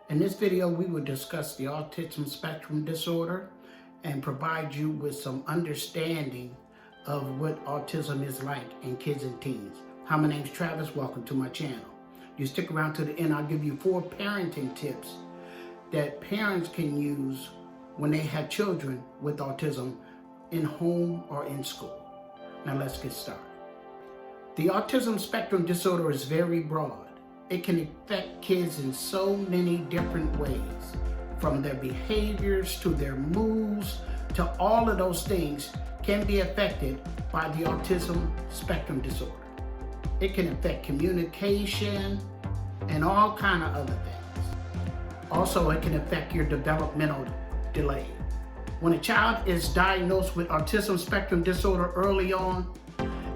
In this video, we will discuss the autism spectrum disorder and provide you with some understanding of what autism is like in kids and teens. Hi, my name's Travis. Welcome to my channel. You stick around to the end, I'll give you 4 parenting tips that parents can use when they have children with autism in home or in school. Now let's get started. The autism spectrum disorder is very broad. It can affect kids in so many different ways, from their behaviors to their moods to all of those things can be affected by the autism spectrum disorder. It can affect communication and all kind of other things. Also, it can affect your developmental delay. When a child is diagnosed with autism spectrum disorder early on,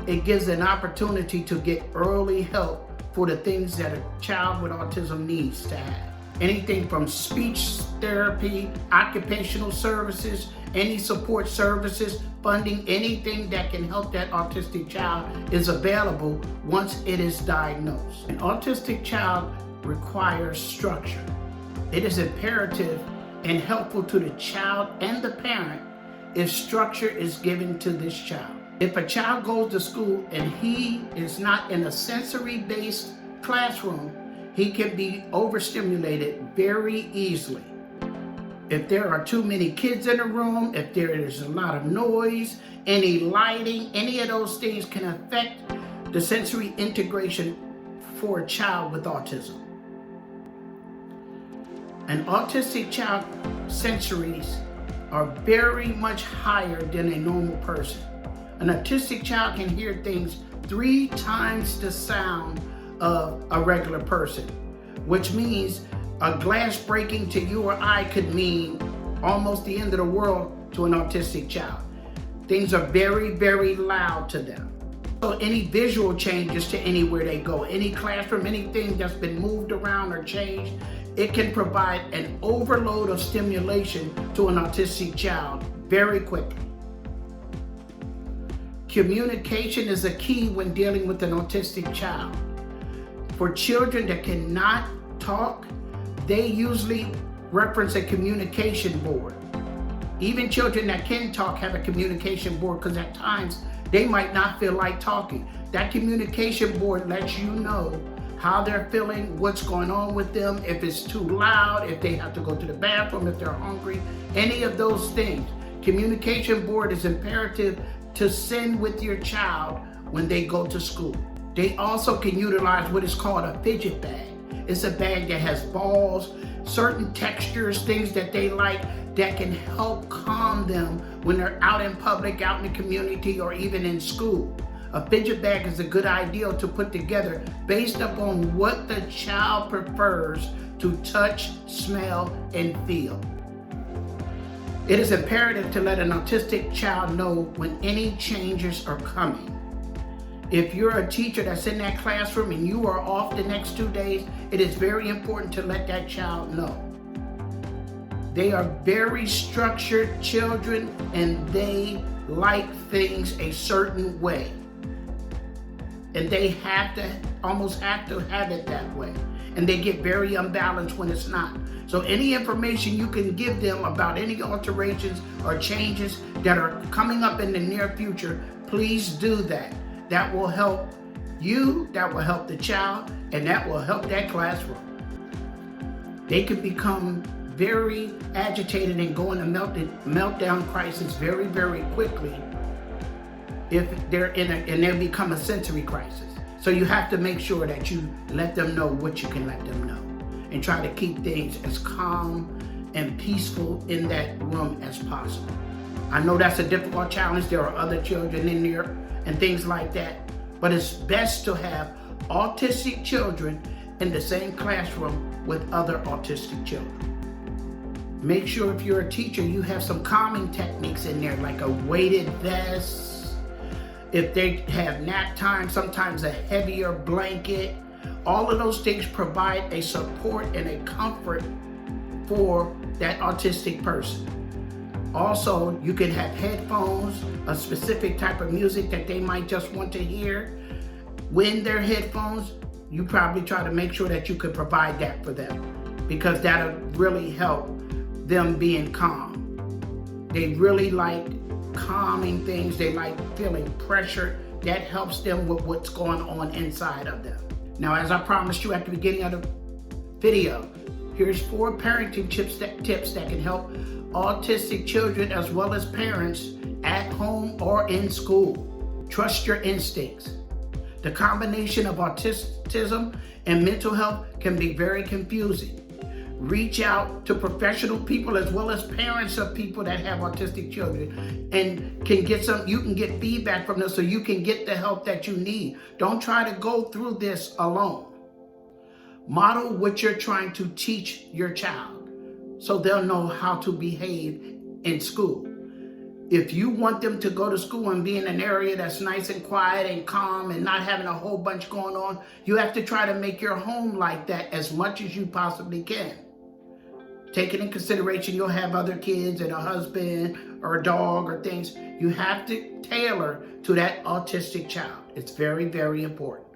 it gives an opportunity to get early help for the things that a child with autism needs to have. Anything from speech therapy, occupational services, any support services, funding, anything that can help that autistic child is available once it is diagnosed. An autistic child requires structure. It is imperative and helpful to the child and the parent if structure is given to this child. If a child goes to school and he is not in a sensory-based classroom, he can be overstimulated very easily. If there are too many kids in the room, if there is a lot of noise, any lighting, any of those things can affect the sensory integration for a child with autism. An autistic child's sensories are very much higher than a normal person. An autistic child can hear things 3 times the sound of a regular person, which means a glass breaking to you or I could mean almost the end of the world to an autistic child. Things are very, very loud to them. So any visual changes to anywhere they go, any classroom, anything that's been moved around or changed, it can provide an overload of stimulation to an autistic child very quickly. Communication is a key when dealing with an autistic child. For children that cannot talk, they usually reference a communication board. Even children that can talk have a communication board because at times they might not feel like talking. That communication board lets you know how they're feeling, what's going on with them, if it's too loud, if they have to go to the bathroom, if they're hungry, any of those things. Communication board is imperative to send with your child when they go to school. They also can utilize what is called a fidget bag. It's a bag that has balls, certain textures, things that they like that can help calm them when they're out in public, out in the community, or even in school. A fidget bag is a good idea to put together based upon what the child prefers to touch, smell, and feel. It is imperative to let an autistic child know when any changes are coming. If you're a teacher that's in that classroom and you are off the next 2 days, it is very important to let that child know. They are very structured children and they like things a certain way. And they almost have to have it that way. And they get very unbalanced when it's not. So any information you can give them about any alterations or changes that are coming up in the near future, please do that. That will help you, that will help the child, and that will help that classroom. They can become very agitated and go into meltdown crisis very, very quickly if they're and they become a sensory crisis. So you have to make sure that you let them know what you can let them know and try to keep things as calm and peaceful in that room as possible. I know that's a difficult challenge. There are other children in there and things like that, but it's best to have autistic children in the same classroom with other autistic children. Make sure if you're a teacher, you have some calming techniques in there, like a weighted vest. If they have nap time, sometimes a heavier blanket. All of those things provide a support and a comfort for that autistic person. Also, you can have headphones, a specific type of music that they might just want to hear. When they're headphones, you probably try to make sure that you could provide that for them. because that'll really help them being calm. They really like calming things. They like feeling pressure. That helps them with what's going on inside of them. Now, as I promised you at the beginning of the video, here's 4 parenting tips that can help autistic children as well as parents at home or in school. Trust your instincts. The combination of autism and mental health can be very confusing. Reach out to professional people as well as parents of people that have autistic children and you can get feedback from them so you can get the help that you need. Don't try to go through this alone. Model what you're trying to teach your child so they'll know how to behave in school. If you want them to go to school and be in an area that's nice and quiet and calm and not having a whole bunch going on, you have to try to make your home like that as much as you possibly can. Taking in consideration you'll have other kids and a husband or a dog or things, you have to tailor to that autistic child. It's very, very important.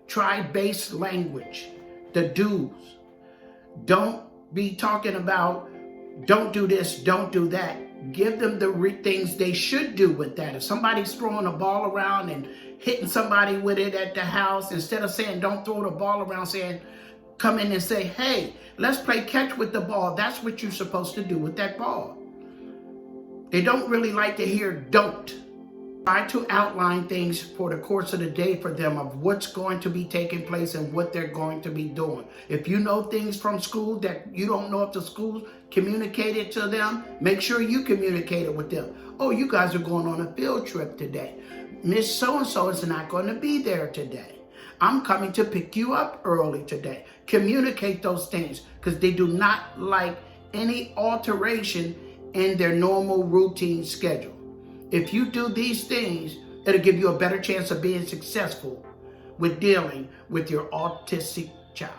Try base language, the do's. Don't be talking about, don't do this, don't do that. Give them the things they should do with that. If somebody's throwing a ball around and hitting somebody with it at the house, instead of saying, don't throw the ball around, saying, come in and say, hey, let's play catch with the ball. That's what you're supposed to do with that ball. They don't really like to hear don't. Try to outline things for the course of the day for them of what's going to be taking place and what they're going to be doing. If you know things from school that you don't know if the school communicated to them, make sure you communicate it with them. Oh, you guys are going on a field trip today. Miss So-and-so is not going to be there today. I'm coming to pick you up early today. Communicate those things because they do not like any alteration in their normal routine schedule. If you do these things, it'll give you a better chance of being successful with dealing with your autistic child.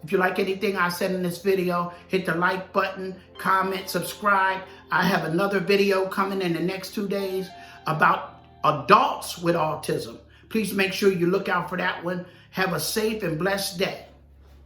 If you like anything I said in this video, hit the like button, comment, subscribe. I have another video coming in the next 2 days about adults with autism. Please make sure you look out for that one. Have a safe and blessed day.